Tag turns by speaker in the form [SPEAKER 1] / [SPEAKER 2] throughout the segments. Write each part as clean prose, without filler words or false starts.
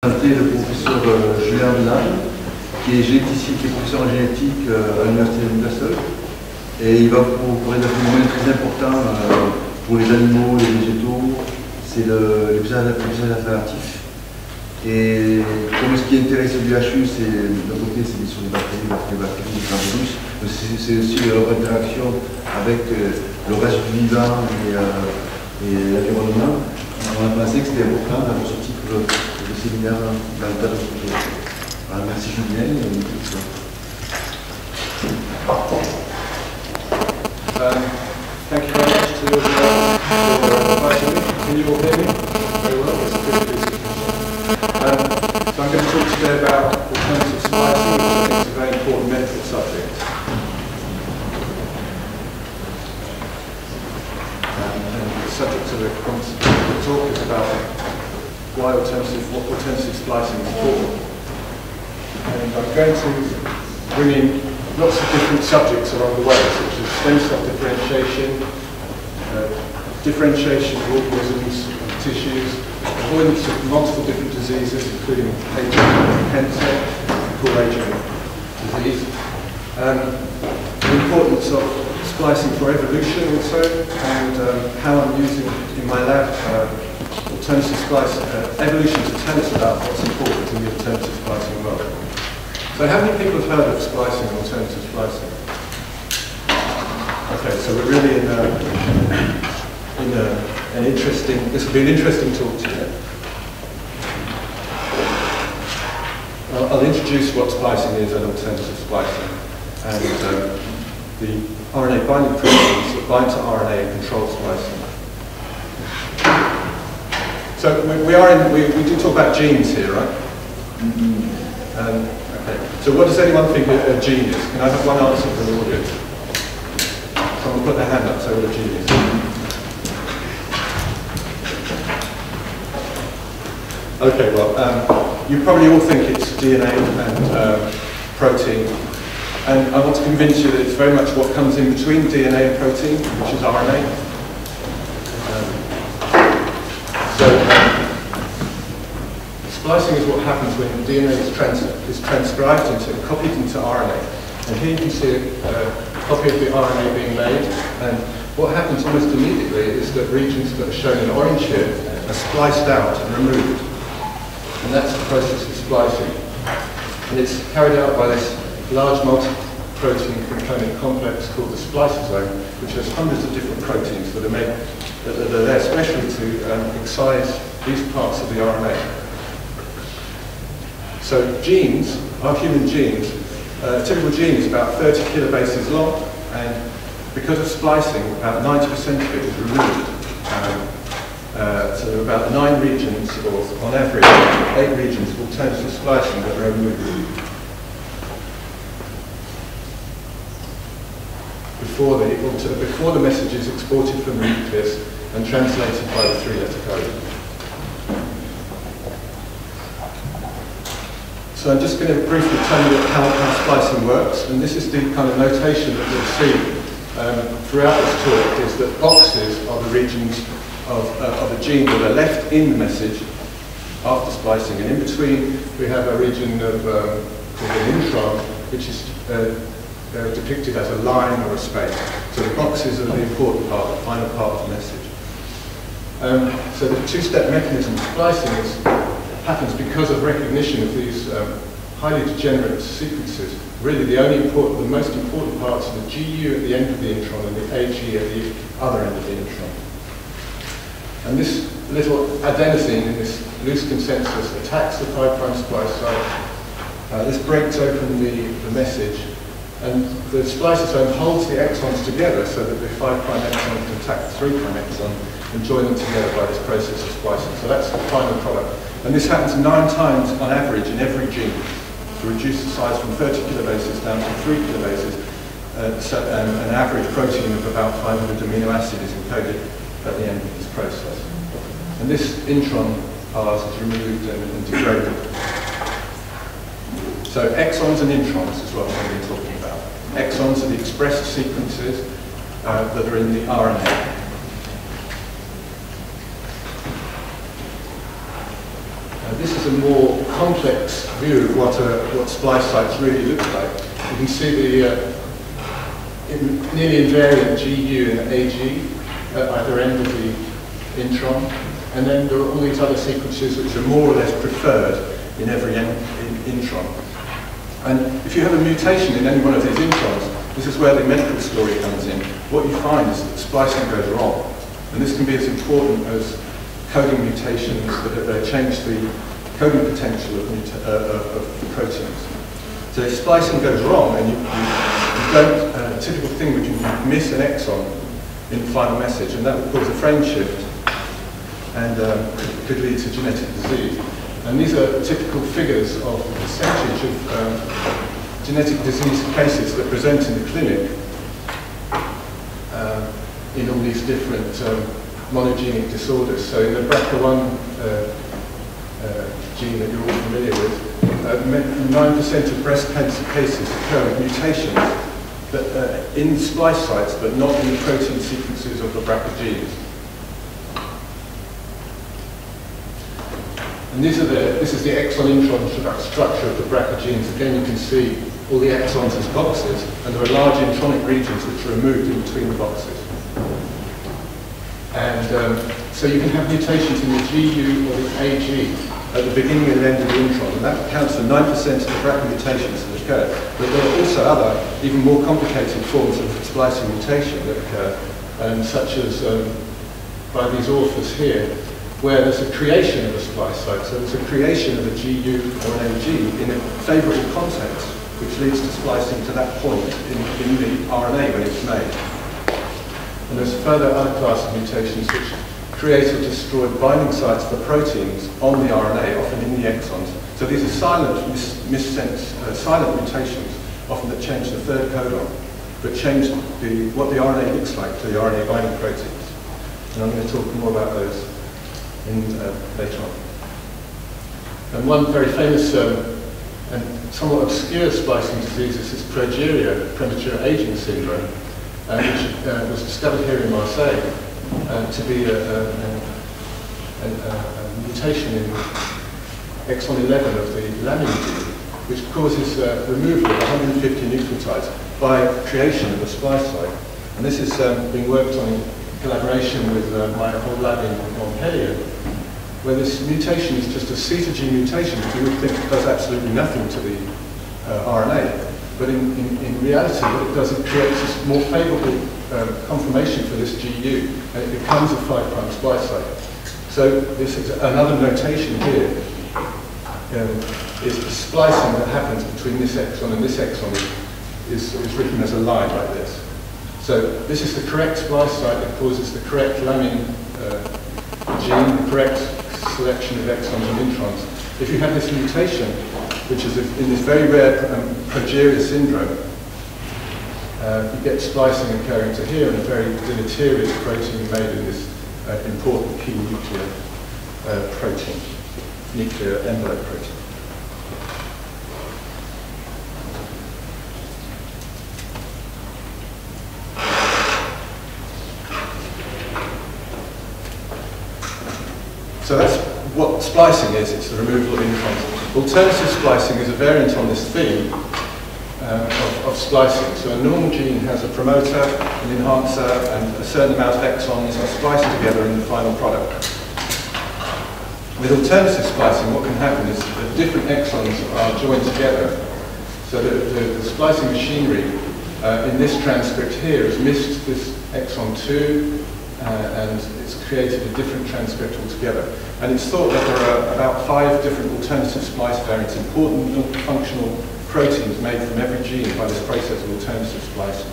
[SPEAKER 1] présenter le professeur Julian Venables, qui est généticien, qui est professeur en génétique à l'université de Venables. Et il va vous parler d'un phénomène très important pour les animaux, les végétaux, c'est l'usage alternatif. Et comme ce qui intéresse l'UHU, c'est d'un côté c'est sur les bactéries, les virus, mais c'est aussi leur interaction avec le reste du vivant et l'environnement. On a pensé que c'était important d'avoir ce type de séminaire dans le cadre du projet. Alors, merci Julian.
[SPEAKER 2] Thank you very much to for inviting me. Can you all hear me? Very well. It's a good so I'm going to talk today about alternative splicing, which I think is a very important medical subject. And the subject of the talk is about what alternative splicing is important. And I'm going to bring in lots of different subjects along the way, such as stem cell differentiation, differentiation of organisms and tissues, avoidance of multiple different diseases, including aging cancer, poor aging disease, the importance of splicing for evolution also, and how I'm using in my lab alternative splicing. Evolution to tell us about what's important in the alternative splicing world. So how many people have heard of splicing and alternative splicing? Okay, so we're really in an interesting, this will be an interesting talk today. I'll introduce what splicing is and alternative splicing, and the RNA binding proteins that bind to RNA and control splicing. So we do talk about genes here, right? Okay. So what does anyone think a gene is? Can I have one answer from the audience? Someone put their hand up, say what a gene is. Okay, well, you probably all think it's DNA and protein, and I want to convince you that it's very much what comes in between DNA and protein, which is RNA. Splicing is what happens when DNA is transcribed copied into RNA. And here you can see a copy of the RNA being made, and what happens almost immediately is that regions that are shown in orange here are spliced out and removed. And that's the process of splicing. And it's carried out by this large multi-protein component complex called the spliceosome, which has hundreds of different proteins that are made, that are there especially to excise these parts of the RNA. So genes, our human genes, a typical gene is about 30 kilobases long, and because of splicing, about 90% of it is removed. So there are about 9 regions, or on average, 8 regions of alternative splicing that are removed before the message is exported from the nucleus and translated by the 3-letter code. So I'm just going to briefly tell you how splicing works, and this is the kind of notation that you'll see throughout this talk, is that boxes are the regions of a gene that are left in the message after splicing, and in between we have a region of called an intron, which is depicted as a line or a space. So the boxes are the important part, the final part of the message. So the two-step mechanism of splicing happens because of recognition of these highly degenerate sequences. Really the most important parts are the GU at the end of the intron and the AG at the other end of the intron. And this little adenosine in this loose consensus attacks the 5' splice site. This breaks open the message, and the spliceosome holds the exons together so that the 5' exon can attack the 3' exon and join them together by this process of splicing. So that's the final product. And this happens 9 times on average in every gene to reduce the size from 30 kilobases down to 3 kilobases. An average protein of about 500 amino acids is encoded at the end of this process. And this intron ours is removed and degraded. So exons and introns is what I'm going to be talking about. Exons are the expressed sequences that are in the RNA. This is a more complex view of what splice sites really look like. You can see the nearly invariant GU and AG at either end of the intron, and then there are all these other sequences which are more or less preferred in every intron. And if you have a mutation in any one of these introns, this is where the mental story comes in. What you find is that splicing goes wrong. And this can be as important as coding mutations that change the coding potential of proteins. So if splicing goes wrong, and you don't, a typical thing would you miss an exon in the final message, and that would cause a frame shift and could lead to genetic disease. And these are typical figures of the percentage of genetic disease cases that present in the clinic in all these different monogenic disorders. So in the BRCA1 gene that you're all familiar with, 9% of breast cancer cases occur with mutations that, in splice sites, but not in the protein sequences of the BRCA genes. And this is the exon-intron structure of the BRCA genes. Again, you can see all the exons as boxes, and there are large intronic regions which are removed in between the boxes. And so you can have mutations in the GU or the AG at the beginning and end of the intron, and that accounts for 9% of the BRCA mutations that occur. But there are also other, even more complicated forms of splicing mutation that occur, such as by these authors here, where there's a creation of a splice site. So there's a creation of a GU or an AG in a favourable context, which leads to splicing to that point in the RNA when it's made. And there's further other class of mutations which create or destroy binding sites for proteins on the RNA, often in the exons. So these are silent silent mutations, often that change the third codon, but change what the RNA looks like to the RNA binding proteins. And I'm going to talk more about those later on. And one very famous and somewhat obscure splicing disease is this progeria, premature aging syndrome, which was discovered here in Marseille to be a mutation in exon 11 of the lamin gene, which causes removal of 150 nucleotides by creation of a splice site. And this is being worked on in collaboration with my whole lab in Montpellier, where this mutation is just a CETA mutation, which you would think does absolutely nothing to the RNA. But in reality, what it does, it creates this more favourable conformation for this GU, and it becomes a 5' splice site. So this is another notation here, is the splicing that happens between this exon and this exon is written as a line like this. So this is the correct splice site that causes the correct lamin gene, the correct selection of exons and introns. If you have this mutation, which is in this very rare progeria syndrome, you get splicing occurring to here and a very deleterious protein made in this important key nuclear protein, nuclear envelope protein. So that's what splicing is, it's the removal of introns. Alternative splicing is a variant on this theme of splicing. So a normal gene has a promoter, an enhancer, and a certain amount of exons are spliced together in the final product. With alternative splicing, what can happen is that different exons are joined together. So the splicing machinery in this transcript here has missed this exon 2, and it's created a different transcript altogether. And it's thought that there are about 5 different alternative splice variants, important functional proteins made from every gene by this process of alternative splicing.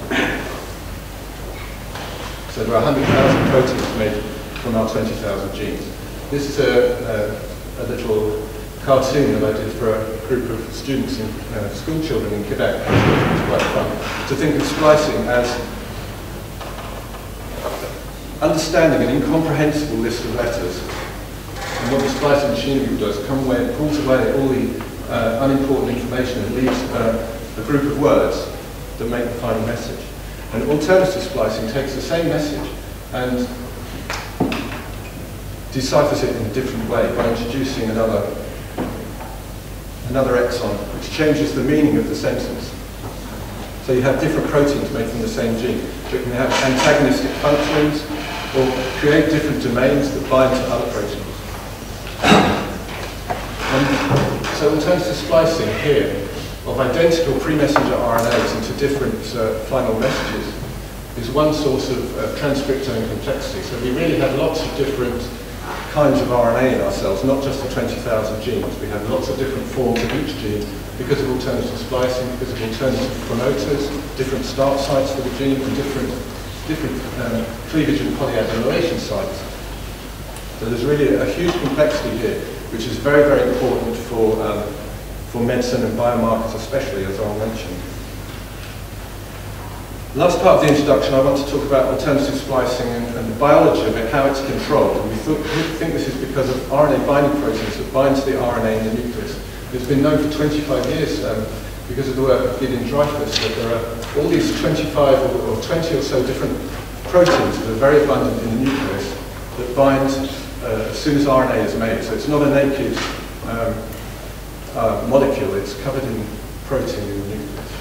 [SPEAKER 2] So there are 100,000 proteins made from our 20,000 genes. This is a little cartoon that I did for a group of students, school children in Quebec. It's quite fun to think of splicing as understanding an incomprehensible list of letters. And what the splicing machinery does, come away and pulls away all the unimportant information and leaves a group of words that make the final message. And alternative splicing takes the same message and deciphers it in a different way by introducing another another exon, which changes the meaning of the sentence. So you have different proteins making the same gene. So it can have antagonistic functions or create different domains that bind to other proteins. So in terms of splicing here, of identical pre-messenger RNAs into different final messages is one source of transcriptome complexity. So we really have lots of different kinds of RNA in our cells, not just the 20,000 genes. We have lots of different forms of each gene because of alternative splicing, because of alternative promoters, different start sites for the gene, and different cleavage and polyadenylation sites. So there's really a huge complexity here, which is very, very important for medicine and biomarkers especially, as I'll mention. Last part of the introduction, I want to talk about alternative splicing and the biology of it, how it's controlled. And we think this is because of RNA binding proteins that bind to the RNA in the nucleus. It's been known for 25 years because of the work of Gideon Dreyfus that there are all these 25 or 20 or so different proteins that are very abundant in the nucleus that bind as soon as RNA is made. So it's not a naked molecule, it's covered in protein in the nucleus.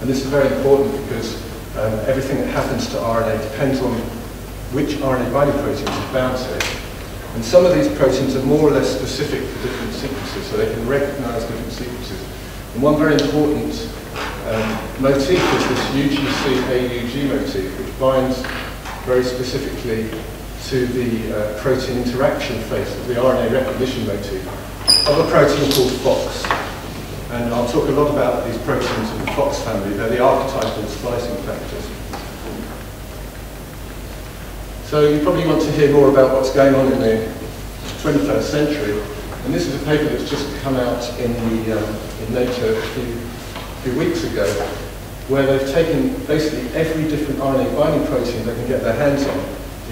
[SPEAKER 2] And this is very important because everything that happens to RNA depends on which RNA binding proteins is bound to it. And some of these proteins are more or less specific for different sequences, so they can recognize different sequences. And one very important motif is this UGC-AUG motif, which binds very specifically to the protein interaction phase of the RNA recognition motif of a protein called FOX. And I'll talk a lot about these proteins in the FOX family. They're the archetypal splicing factors. So you probably want to hear more about what's going on in the 21st century. And this is a paper that's just come out in Nature a few weeks ago, where they've taken basically every different RNA binding protein they can get their hands on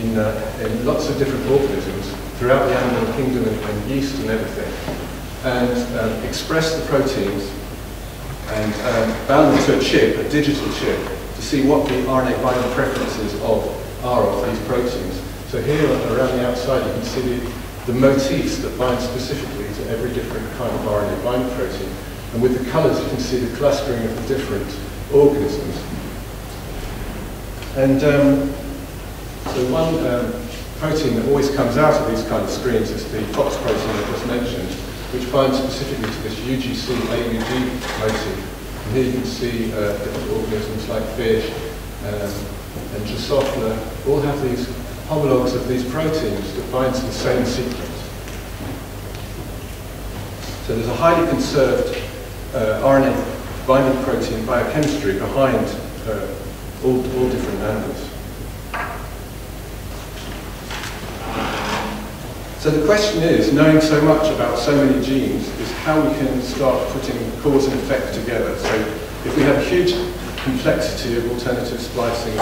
[SPEAKER 2] in lots of different organisms throughout the animal kingdom and yeast and everything, and expressed the proteins and bound them to a chip, a digital chip, to see what the RNA binding preferences are of these proteins. So here around the outside you can see the motifs that bind specifically to every different kind of RNA binding protein. And with the colours you can see the clustering of the different organisms. And so one protein that always comes out of these kind of screens is the FOX protein I just mentioned, which binds specifically to this UGC-AUG motif. And here you can see different organisms like fish and Drosophila all have these homologs of these proteins that bind to the same sequence. So there's a highly conserved RNA binding protein biochemistry behind all different animals. So the question is, knowing so much about so many genes, is how we can start putting cause and effect together. So if we have a huge complexity of alternative splicing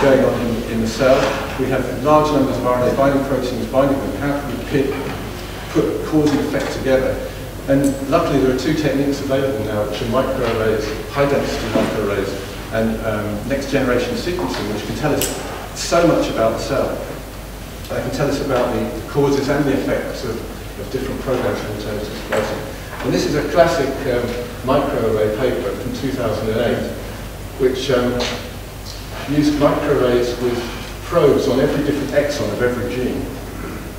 [SPEAKER 2] going on in the cell, we have large numbers of RNA binding proteins binding them, how can we put cause and effect together? And luckily there are two techniques available now, which are microarrays, high-density microarrays, and next-generation sequencing, which can tell us so much about the cell. They can tell us about the causes and the effects of different programs of alternative splicing. And this is a classic microarray paper from 2008, which used microarrays with probes on every different exon of every gene,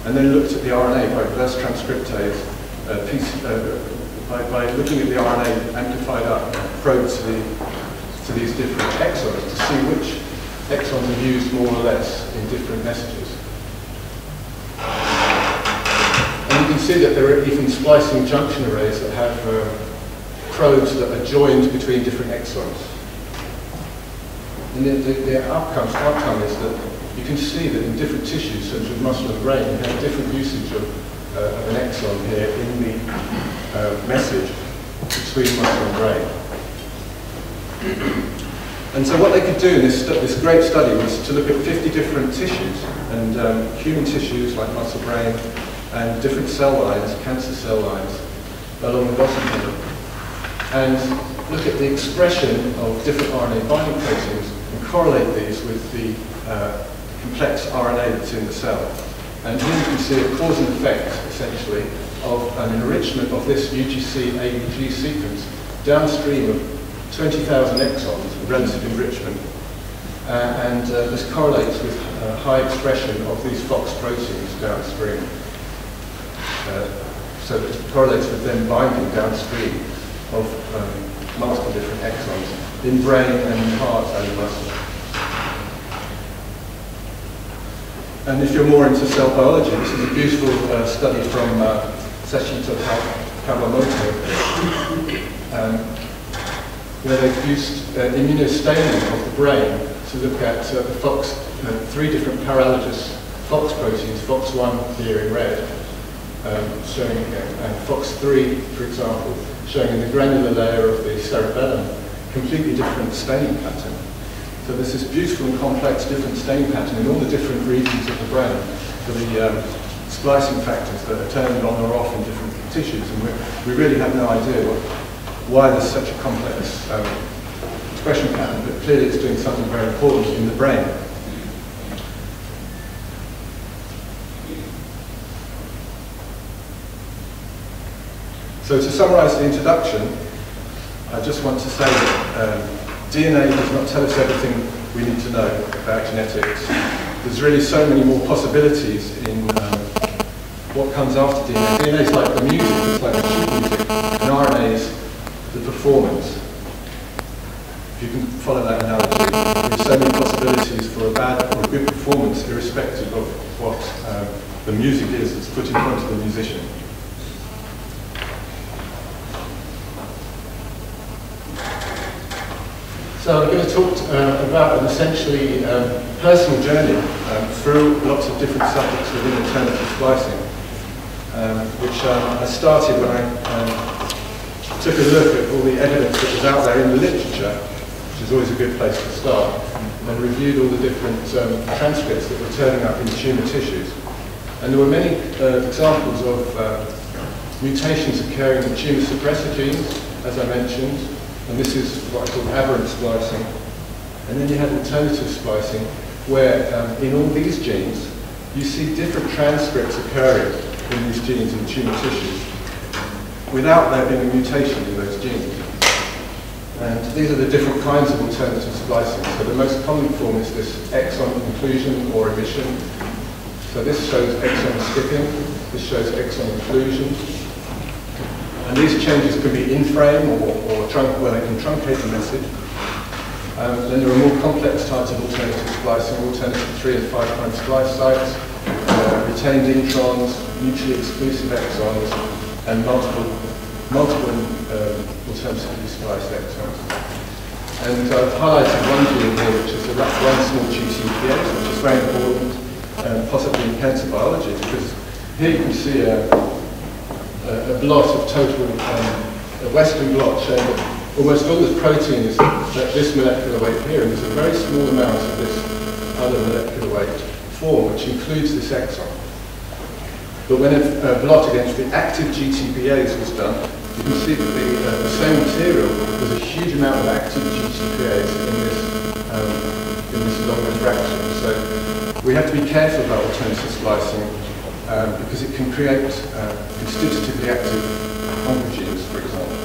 [SPEAKER 2] and then looked at the RNA by reverse transcriptase, by looking at the RNA amplified up, probed to these different exons to see which exons are used more or less in different messages. And you can see that there are even splicing junction arrays that have probes that are joined between different exons. And the outcome is that you can see that in different tissues, such as muscle and brain, you have different usage of an exon here in the message between muscle and brain. And so what they could do in this great study was to look at 50 different tissues, and human tissues like muscle, brain, and different cell lines, cancer cell lines, along the bottom here, and look at the expression of different RNA binding proteins and correlate these with the complex RNA that's in the cell. And here you can see a cause and effect, essentially, of an enrichment of this UGC-AUG sequence downstream of 20,000 exons of relative enrichment. And this correlates with high expression of these FOX proteins downstream. So it correlates with them binding downstream of multiple different exons in brain and in heart and in muscle. And if you're more into cell biology, this is a beautiful study from Sashito Kawamoto, where they've used immunostaining of the brain to look at the FOX, 3 different paralogous FOX proteins, FOX1 here in red, showing, and FOX3, for example, showing in the granular layer of the cerebellum, completely different staining pattern. So there's this beautiful and complex different staining pattern in all the different regions of the brain for the splicing factors that are turned on or off in different tissues, and we really have no idea why there's such a complex expression pattern, but clearly it's doing something very important in the brain. So to summarize the introduction, I just want to say that DNA does not tell us everything we need to know about genetics. There's really so many more possibilities in what comes after DNA. DNA is like the music, it's like the sheet music, and RNA is the performance. If you can follow that analogy, there's so many possibilities for a bad or a good performance, irrespective of what the music is that's put in front of the musician. So I'm going to talk about an essentially personal journey through lots of different subjects within alternative splicing, which I started when I took a look at all the evidence that was out there in the literature, which is always a good place to start, and reviewed all the different transcripts that were turning up in tumour tissues. And there were many examples of mutations occurring in tumour suppressor genes, as I mentioned, and this is what I call aberrant splicing. And then you have alternative splicing, where in all these genes, you see different transcripts occurring in these genes in tumour tissues, without there being a mutation in those genes. And these are the different kinds of alternative splicing. So the most common form is this exon inclusion or omission. So this shows exon skipping, this shows exon inclusion. And these changes can be in frame or where they can truncate the message. Then there are more complex types of alternative splicing, alternative 3 and 5' splice sites, retained introns, mutually exclusive exons, and multiple alternatively spliced exons. And I've highlighted one gene here, which is one small GTPase, which is very important, possibly in cancer biology, because here you can see a blot of total, a Western blot showing that almost all this protein is at this molecular weight here, and there's a very small amount of this other molecular weight form, which includes this exon. But when a blot against the active GTPase was done, you can see that the same material, there's a huge amount of active GTPase in this longer fraction. So we have to be careful about alternative splicing because it can create constitutively active oncogenes, for example.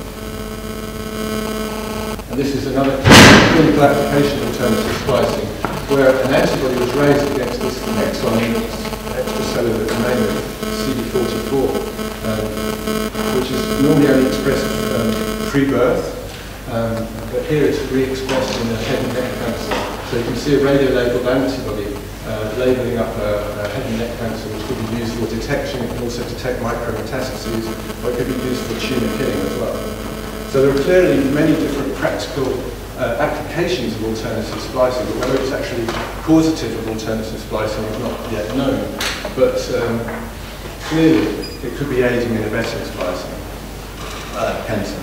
[SPEAKER 2] And this is another clinical application of alternative splicing, where an antibody was raised against this exon in its extracellular domain of CD44, which is normally only expressed pre-birth, but here it's re-expressed in a head and neck cancer. So you can see a radiolabeled antibody labeling up a head and neck cancer, which could be used for detection. It can also detect micrometastases, or it could be used for tumour killing as well. So there are clearly many different practical applications of alternative splicing, but whether it's actually causative of alternative splicing is not yet known. But clearly, it could be aiding in abetting splicing cancer.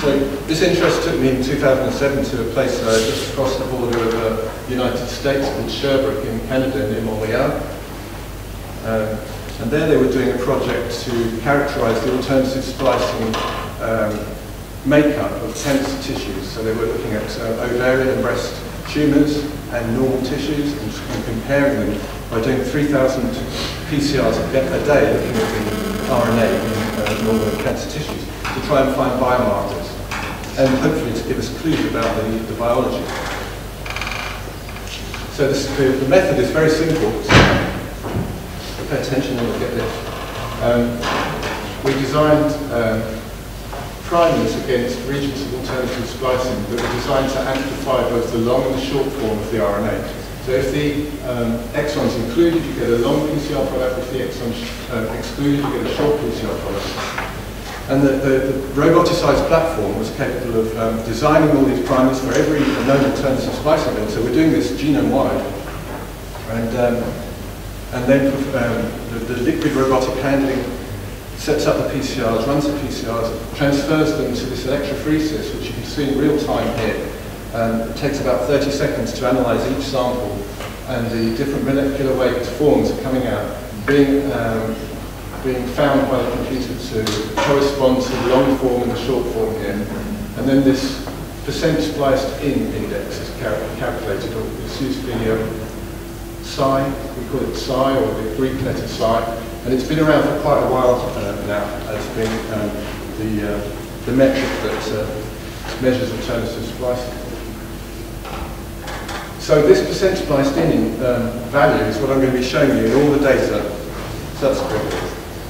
[SPEAKER 2] So this interest took me in 2007 to a place just across the border of the United States called Sherbrooke in Canada, near Montreal. And there they were doing a project to characterize the alternative splicing makeup of cancer tissues. So they were looking at ovarian and breast tumors and normal tissues and comparing them by doing 3,000 PCRs a day looking at the RNA in normal cancer tissues to try and find biomarkers and hopefully to give us clues about the biology. So the method is very simple. Pay attention and we'll get this. We designed primers against regions of alternative splicing that were designed to amplify both the long and the short form of the RNA. So if the exon's included, you get a long PCR product. If the exon's excluded, you get a short PCR product. And the roboticized platform was capable of designing all these primers for every known alternative splicing link. So we're doing this genome-wide. And then the liquid robotic handling sets up the PCRs, runs the PCRs, transfers them to this electrophoresis, which you can see in real time here. It takes about 30 seconds to analyze each sample, and the different molecular weight forms are coming out, being found by the computer to correspond to the long form and the short form here. And then this percent spliced in index is calculated, or it's usually psi, we call it psi, or the Greek letter psi, and it's been around for quite a while now as being the metric that measures alternative splicing. So this percent spliced in value is what I'm going to be showing you in all the data subsequently.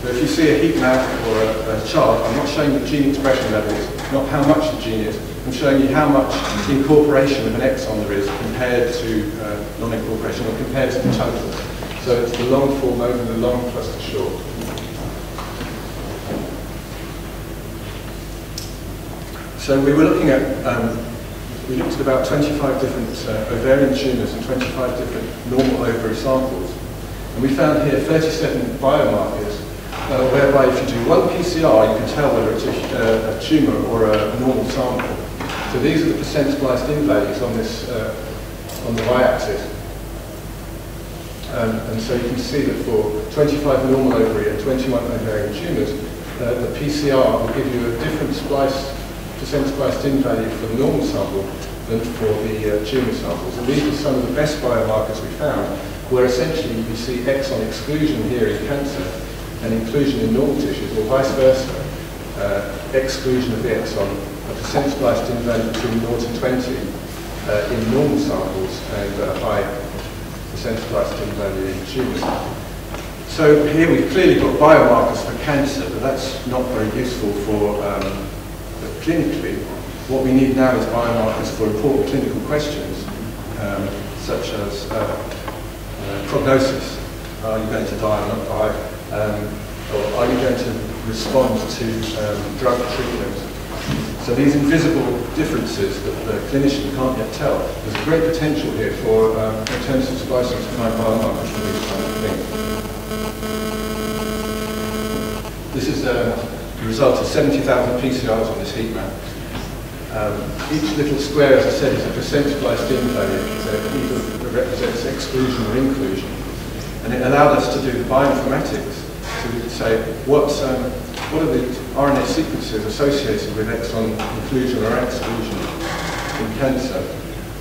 [SPEAKER 2] So if you see a heat map or a chart, I'm not showing the gene expression levels, not how much the gene is. I'm showing you how much incorporation of an exon there is compared to non-incorporation, or compared to the total. So it's the long form over the long plus the short. So we were looking at, we looked at about 25 different ovarian tumours and 25 different normal ovary samples. And we found here 37 biomarkers, whereby if you do one PCR, you can tell whether it's a tumour or a normal sample. So these are the percent spliced in values on this, on the y-axis. And so you can see that for 25 normal ovary and 21 ovarian tumours, the PCR will give you a different percent spliced in value for the normal sample than for the tumour samples. And these are some of the best biomarkers we found, where essentially you see exon exclusion here in cancer and inclusion in normal tissues, or vice versa, exclusion of the exon, a percent spliced in value between 0 and 20 in normal samples, and a high percent spliced in value in tumours. So here we've clearly got biomarkers for cancer, but that's not very useful for clinically. What we need now is biomarkers for important clinical questions, such as prognosis. Are you going to die or not die? Or are you going to respond to drug treatment? So these invisible differences that the clinician can't yet tell, there's a great potential here for alternative splicing to find biomarkers for these kind of things. This is the result of 70,000 PCRs on this heat map. Each little square, as I said, is a percent spliced in value, so it either represents exclusion or inclusion. And it allowed us to do the bioinformatics to say what are the RNA sequences associated with exon inclusion or exclusion in cancer.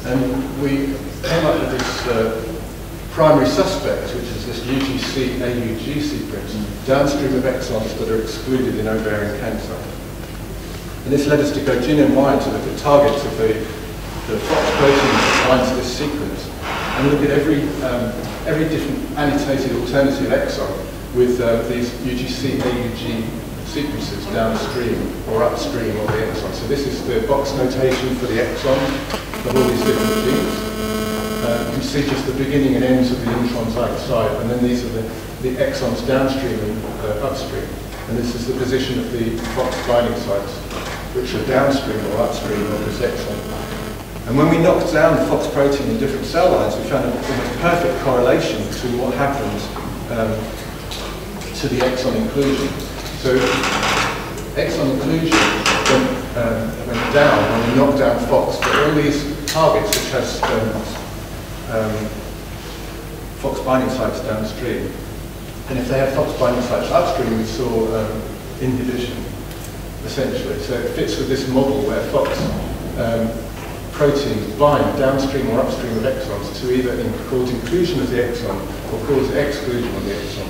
[SPEAKER 2] And we came up with this primary suspect, which is this UGC AUG sequence, downstream of exons that are excluded in ovarian cancer. And this led us to go genome-wide to look at targets of the FOX protein that binds to this sequence, and look at every different annotated alternative exon with these UGC AUG sequences downstream or upstream of the exon. So this is the box notation for the exon of all these different genes. You can see just the beginning and ends of the introns either side, and then these are the exons downstream and upstream. And this is the position of the FOX binding sites, which are downstream or upstream of this exon. And when we knocked down the FOX protein in different cell lines, we found almost perfect correlation between what happens to the exon inclusion. So exon inclusion went down when we knocked down FOX, but all these targets which has FOX binding sites downstream, and if they have FOX binding sites upstream, we saw inhibition, essentially. So it fits with this model where FOX proteins bind downstream or upstream of exons to either cause inclusion of the exon or cause exclusion of the exon.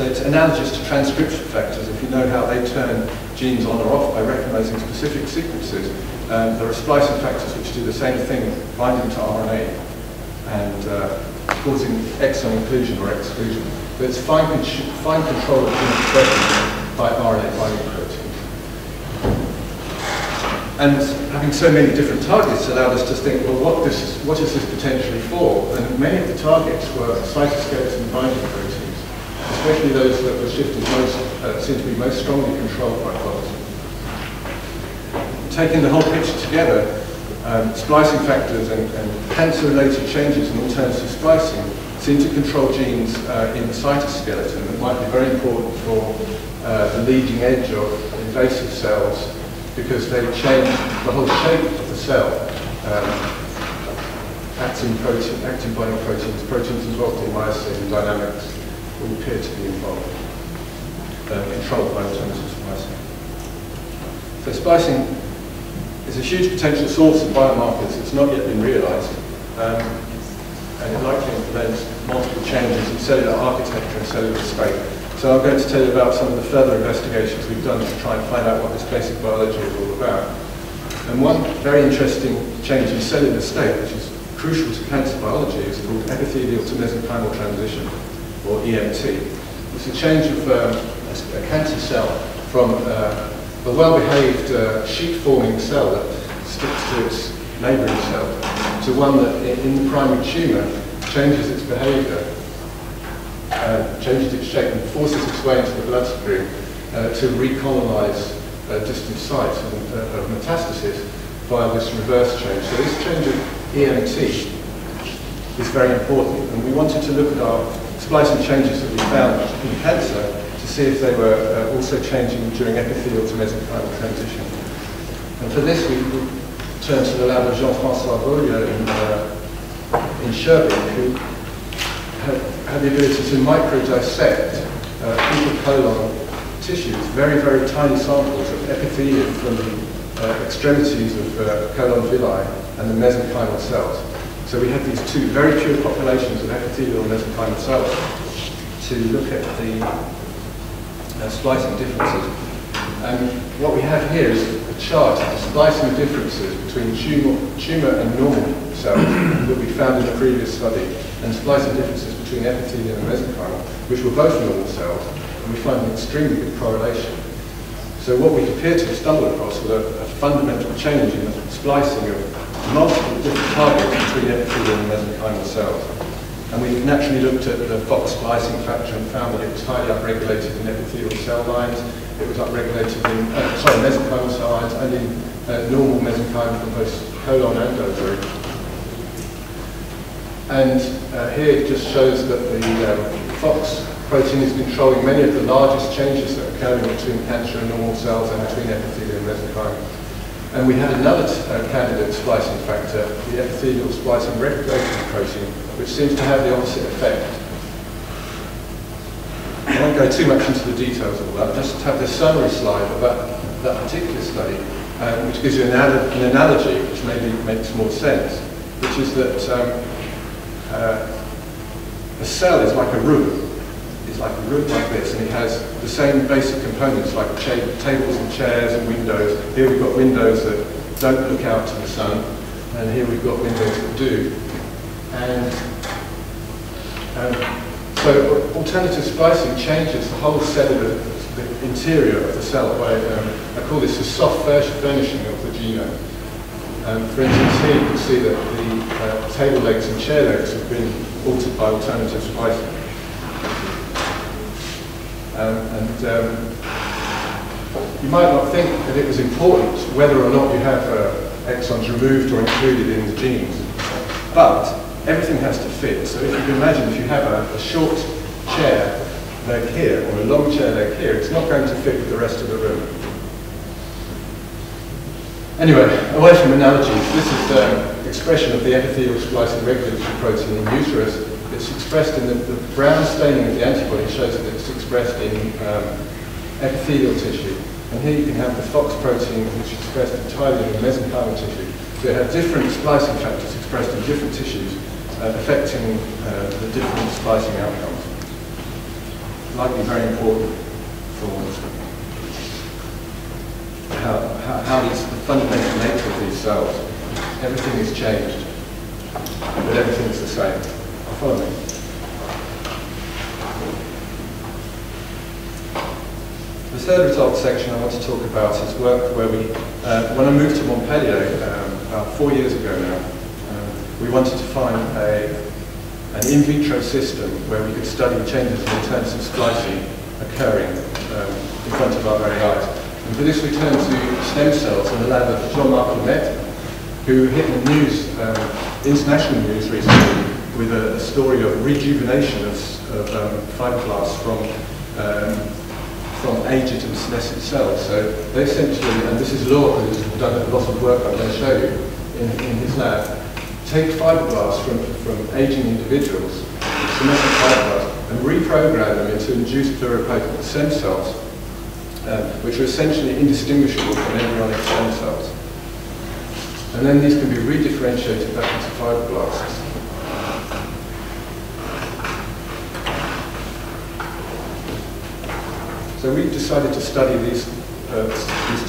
[SPEAKER 2] So it's analogous to transcription factors. If you know how they turn genes on or off by recognizing specific sequences, there are splicing factors which do the same thing, binding to RNA and causing exon inclusion or exclusion. But it's fine control of gene expression by RNA binding proteins. And having so many different targets allowed us to think, well, what is this potentially for? And many of the targets were cytoskeleton binding proteins, especially those that were shifted most, seem to be most strongly controlled by Fox. Taking the whole picture together, splicing factors and cancer-related changes in alternative splicing seem to control genes in the cytoskeleton that might be very important for the leading edge of invasive cells, because they change the whole shape of the cell. Actin binding proteins, proteins involved in myosin dynamics all appear to be involved, controlled by alternative splicing. So splicing is a huge potential source of biomarkers. It's not yet been realized, and it likely implements multiple changes in cellular architecture and cellular state. So I'm going to tell you about some of the further investigations we've done to try and find out what this basic biology is all about. And one very interesting change in cellular state, which is crucial to cancer biology, is called epithelial to mesenchymal transition, or EMT. It's a change of a cancer cell from a well-behaved sheet-forming cell that sticks to its neighbouring cell to one that, in the primary tumour, changes its behaviour, changes its shape and forces its way into the bloodstream to recolonize distant sites of metastasis via this reverse change. So this change of EMT is very important, and we wanted to look at our splicing changes that we found in cancer to see if they were also changing during epithelial to mesenchymal transition. And for this we turned to the lab of Jean-François Beaulieu in Sherbrooke, who had the ability to micro-dissect fecal colon tissues, very, very tiny samples of epithelium from the extremities of colon villi and the mesenchymal cells. So we had these two very pure populations of epithelial and mesenchymal cells to look at the splicing differences. And what we have here is a chart of the splicing differences between tumour and normal cells that we found in the previous study, and splicing differences between epithelial and mesenchymal, which were both normal cells, and we find an extremely good correlation. So what we appear to have stumbled across was a fundamental change in the splicing of multiple different targets between epithelial and mesenchymal cells. And we naturally looked at the Fox splicing factor and found that it was highly upregulated in epithelial cell lines, it was upregulated in, mesenchymal cell lines, and in normal mesenchymal from both colon and ovary. And here it just shows that the Fox protein is controlling many of the largest changes that are occurring between cancer and normal cells and between epithelial and mesenchymal. And we had another candidate splicing factor, the epithelial splicing regulatory protein, which seems to have the opposite effect. I won't go too much into the details of all that, just have this summary slide about that particular study, which gives you an analogy which maybe makes more sense, which is that a cell is like a room. It's like a room like this, and it has the same basic components like tables and chairs and windows. Here we've got windows that don't look out to the sun, and here we've got windows that do. And so alternative splicing changes the whole cellular, the interior of the cell by, I call this a soft furnishing of the genome. For instance, here you can see that the table legs and chair legs have been altered by alternative splicing. You might not think that it was important whether or not you have exons removed or included in the genes, but everything has to fit. So if you can imagine, if you have a short chair leg here or a long chair leg here, it's not going to fit with the rest of the room. Anyway, away from analogies, this is the expression of the epithelial splicing regulatory protein in uterus. It's expressed in the brown staining of the antibody shows that it's expressed in epithelial tissue. And here you can have the Fox protein, which is expressed entirely in mesenchymal tissue. So it has different splicing factors expressed in different tissues, affecting the different splicing outcomes. likely very important for how the fundamental nature of these cells. Everything is changed, but everything is the same. Follow me. The third results section I want to talk about is work where we, when I moved to Montpellier about 4 years ago now, we wanted to find an in vitro system where we could study changes in alternative splicing occurring in front of our very eyes. And for this we turned to stem cells in the lab of Jean-Marc Lemaitre, who hit the news, international news recently, with a story of rejuvenation of fibroblasts from aged and senescent cells. So they essentially, and this is Laura who's done a lot of work I'm going to show you in his lab, take fibroblasts from aging individuals, senescent fibroblasts, and reprogram them into induced pluripotent stem cells, which are essentially indistinguishable from embryonic stem cells. And then these can be redifferentiated back into fibroblasts. So we decided to study these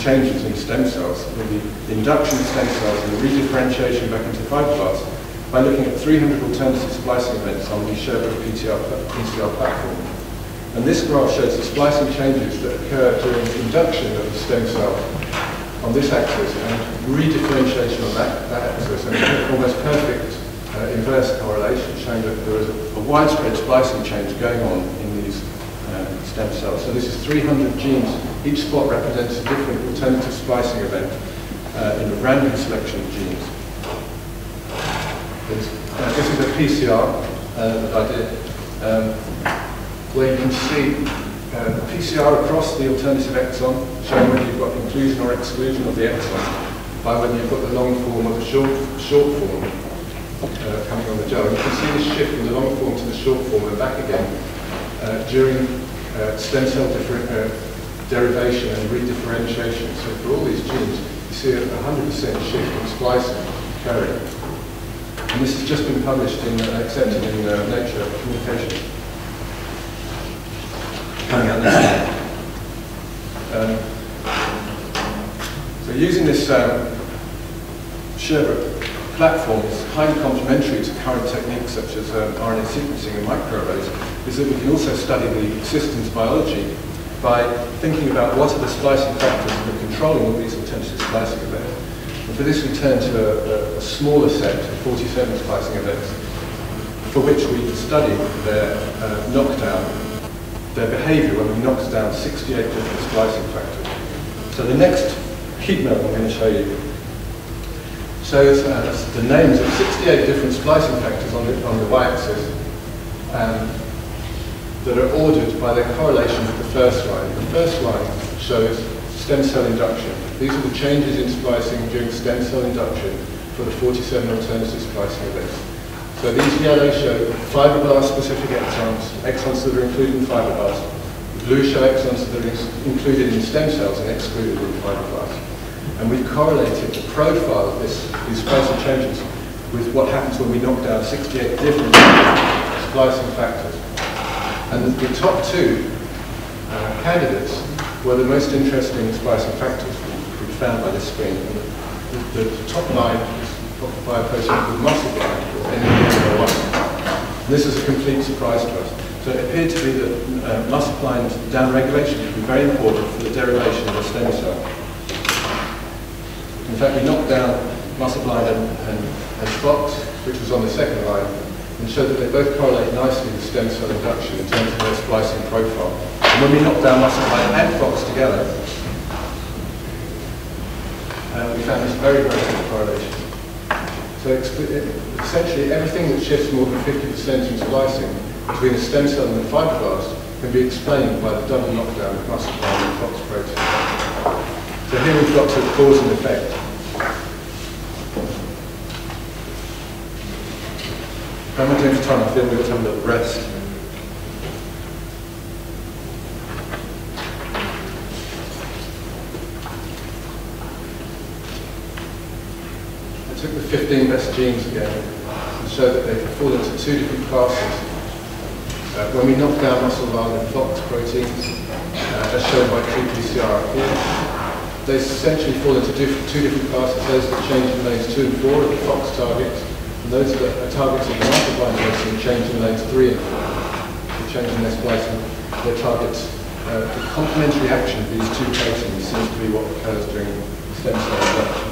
[SPEAKER 2] changes in stem cells, the induction of stem cells and the redifferentiation back into fibroblasts, by looking at 300 alternative splicing events on the Sherbrooke PCR platform. And this graph shows the splicing changes that occur during induction of the stem cell on this axis and redifferentiation on that axis, and almost perfect inverse correlation, showing that there is a widespread splicing change going on in these stem cells. So this is 300 genes. Each spot represents a different alternative splicing event in a random selection of genes. This is a PCR that I did, where you can see the PCR across the alternative exon, showing whether you've got inclusion or exclusion of the exon, by whether you've got the long form or the short form coming on the gel. And you can see this shift from the long form to the short form and back again during stem cell derivation and redifferentiation. So for all these genes, you see a 100% shift in splicing occurring. And this has just been published in, accepted in Nature Communications.
[SPEAKER 1] Coming out this year.
[SPEAKER 2] So using this Sherbrooke platform is highly complementary to current techniques such as RNA sequencing and microarrays, is that we can also study the systems biology by thinking about what are the splicing factors that are controlling all these alternative splicing events. And for this we turn to a smaller set of 47 splicing events, for which we study their knockdown, their behavior when we knock down 68 different splicing factors. So the next heat map I'm going to show you shows the names of 68 different splicing factors on the y-axis that are ordered by their correlation with the first line. The first line shows stem cell induction. These are the changes in splicing during stem cell induction for the 47 alternative splicing events. So these yellow show fibroblast-specific exons that are included in fibroblasts. Blue show exons that are included in stem cells and excluded in fibroblasts. And we've correlated the profile of these splicing changes with what happens when we knock down 68 different splicing factors. And the top two candidates were the most interesting splicing factors we found by this screen. And the top line is by a protein called muscleblind, or NED1. This is a complete surprise to us. So it appeared to be that muscleblind downregulation could be very important for the derivation of a stem cell. In fact, we knocked down muscleblind and Fox, which was on the second line, and showed that they both correlate nicely with stem cell induction in terms of their splicing profile. And when we knocked down muscleblind and Fox together, we found this very, very good correlation. So essentially everything that shifts more than 50% in splicing between a stem cell and a fibroblast can be explained by the double knockdown of muscleblind and Fox protein. So here we've got to cause and effect. How am I doing for time? I feel we've got to have a little rest. I took the 15 best genes again and showed that they could fall into two different classes. When we knock down muscle-bound and FOX proteins, as shown by qPCR up here, they essentially fall into two different classes. Those that change in lanes 2 and 4 are the FOX targets, and those that are targeting the muscle-bound protein change in lanes 3 and 4. The change in their splicing, their targets. The complementary action of these two proteins seems to be what occurs during stem cell production.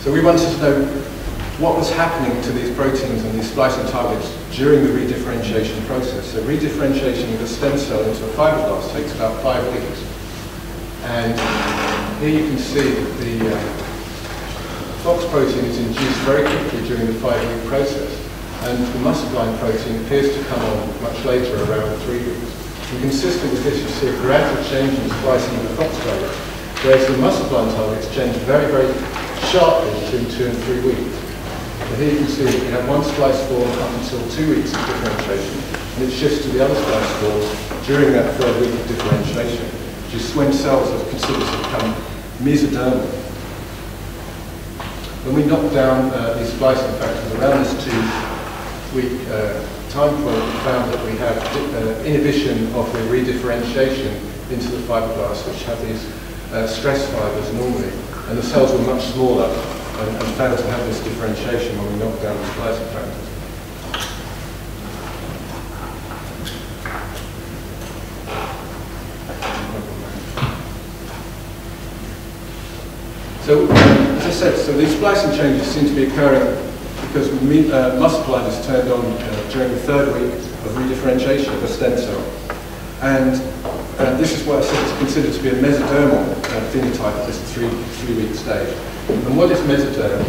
[SPEAKER 2] So we wanted to know what was happening to these proteins and these splicing targets during the redifferentiation process. So redifferentiation of a stem cell into a fibroblast takes about 5 weeks. And here you can see that the FOX protein is induced very quickly during the 5-week process. And the muscle-blind protein appears to come on much later, around 3 weeks. And consistent with this, you see a gradual change in splicing of the FOX target, whereas the muscle-blind targets change very, very sharply between 2 and 3 weeks. So here you can see that we have one splice form up until 2 weeks of differentiation, and it shifts to the other splice forms during that 3rd week of differentiation, which is when cells are considered to become mesodermal. When we knock down these splicing factors around this 2-week time point, we found that we have inhibition of the redifferentiation into the fibroblasts, which have these stress fibers normally, and the cells were much smaller and failed to have this differentiation when we knocked down the splicing factors. So, as I said, so these splicing changes seem to be occurring because muscle-blind is turned on during the 3rd week of redifferentiation of a stem cell. And this is what I said is considered to be a mesodermal phenotype at this 3-week stage. And what is mesoderm?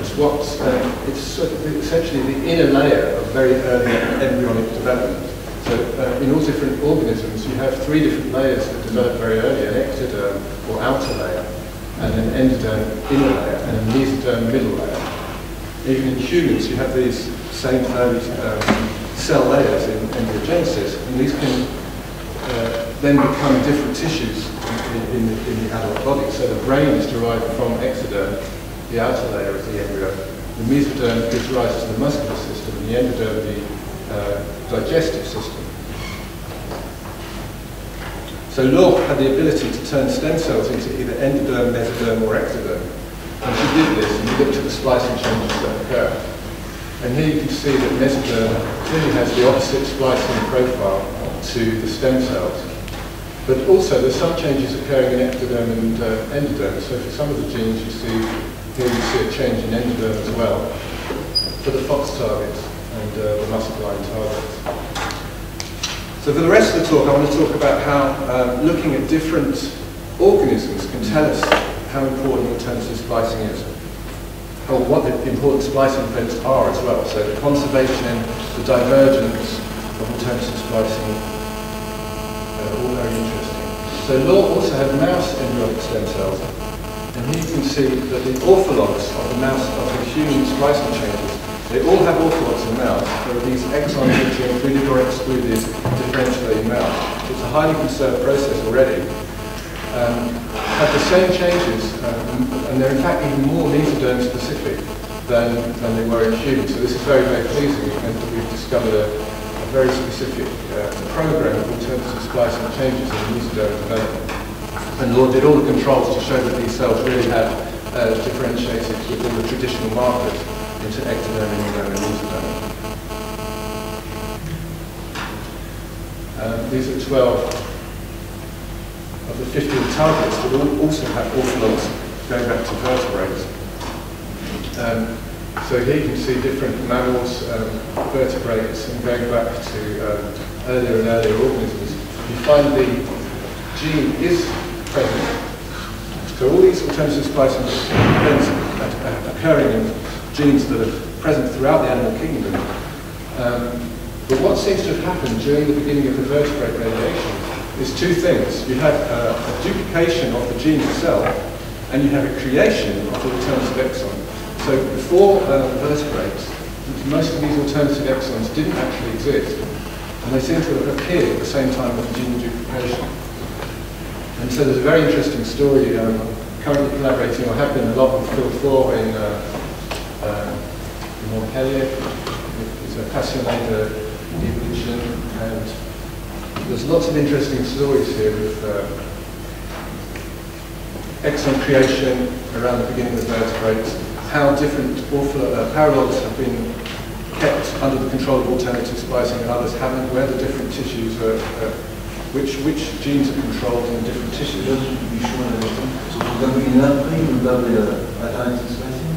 [SPEAKER 2] It's essentially the inner layer of very early embryonic development. So in all different organisms, you have 3 different layers that develop very early: an ectoderm or outer layer, and an endoderm inner layer, and a mesoderm middle layer. Even in humans, you have these same early cell layers in embryogenesis, and these can then become different tissues in the adult body. So the brain is derived from ectoderm, the outer layer of the embryo. The mesoderm gives rise to the muscular system, and the endoderm the digestive system. So Laure had the ability to turn stem cells into either endoderm, mesoderm, or ectoderm. And she did this, and we looked at the splicing changes that occur. And here you can see that mesoderm clearly has the opposite splicing profile to the stem cells. But also there's some changes occurring in ectoderm and endoderm. So for some of the genes you see, here you see a change in endoderm as well for the FOX targets and the muscle-blind targets. So for the rest of the talk, I want to talk about how looking at different organisms can tell us how important alternative splicing is, or what the important splicing events are as well. So the conservation, the divergence of alternative splicing, all very interesting. So Laure also had mouse embryonic stem cells, and here you can see that the orthologs of the mouse, of the human splicing changes, they all have orthologs in mouse. There are these exons which are included or excluded differentially in mouse. It's a highly conserved process already. Have the same changes, and they're in fact even more mesoderm specific than they were in humans. So this is very, very pleasing. It meant that we've discovered a very specific program of alternative splicing changes in mesoderm development. And Laure did all the controls to show that these cells really have differentiated with all the traditional markers into ectoderm, endoderm, and mesoderm. These are 12 of the 15 targets that also have orthologs going back to vertebrates. So here you can see different mammals, vertebrates, and going back to earlier and earlier organisms. You find the gene is present. So all these alternative splicing events are occurring in genes that are present throughout the animal kingdom. But what seems to have happened during the beginning of the vertebrate radiation is 2 things. You have a duplication of the gene itself, and you have a creation of the alternative exon. So before vertebrates, most of these alternative exons didn't actually exist, and they seem to have appeared at the same time with gene duplication. And so there's a very interesting story. I'm currently collaborating, or have been a lot with Phil Thor in Montpellier. He's a passionné And there's lots of interesting stories here with exon creation around the beginning of vertebrates, how different paralogs have been kept under the control of alternative splicing and others haven't, where the different tissues are, which genes are controlled in different tissues.
[SPEAKER 1] So, for example, in lamprey, you have alternative splicing?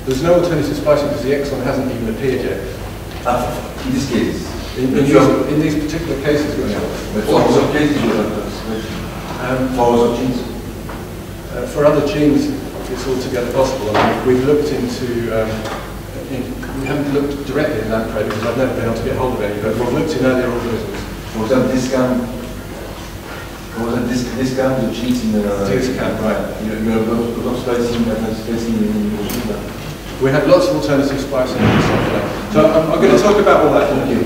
[SPEAKER 2] There's no alternative splicing because the exon hasn't even appeared yet.
[SPEAKER 1] In this case?
[SPEAKER 2] In these particular cases, which
[SPEAKER 1] but for other cases, you have splicing. For other genes?
[SPEAKER 2] For other genes, it's altogether possible. I mean, we've looked into, we haven't looked directly in lamprey because I've never been able to get hold of any, but we've looked in earlier organisms.
[SPEAKER 1] For example, discount the genes in the...
[SPEAKER 2] Discount, right.
[SPEAKER 1] You have a lot of splicing in the gene.
[SPEAKER 2] We have lots of alternative splicing and stuff like that. So I'm going to talk about all that.
[SPEAKER 1] Okay.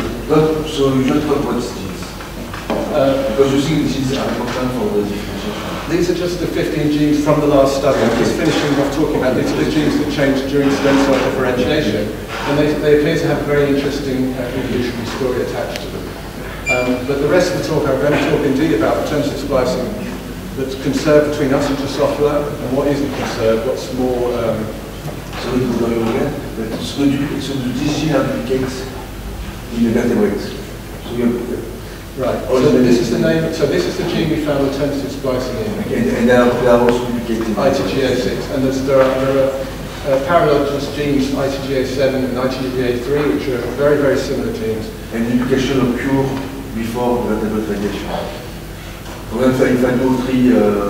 [SPEAKER 1] So you just talk about genes. Because you think the genes are important for the differentiation.
[SPEAKER 2] These are just the 15 genes from the last study. I'm just finishing off talking about these are the genes that change during stem cell differentiation. And they appear to have a very interesting evolutionary story attached to them. But the rest of the talk, I'm going to talk indeed about alternative splicing that's conserved between us and Drosophila, and what isn't conserved, what's more...
[SPEAKER 1] So du gene implicates in the vertebrates. So you have,
[SPEAKER 2] right. So this is the name. So this is the gene we found alternative splicing in.
[SPEAKER 1] And they are also implicated in
[SPEAKER 2] ITGA6, and there are paralogous genes ITGA7 and ITGA3, which are very, very similar genes.
[SPEAKER 1] And the implication occur before vertebrate variation.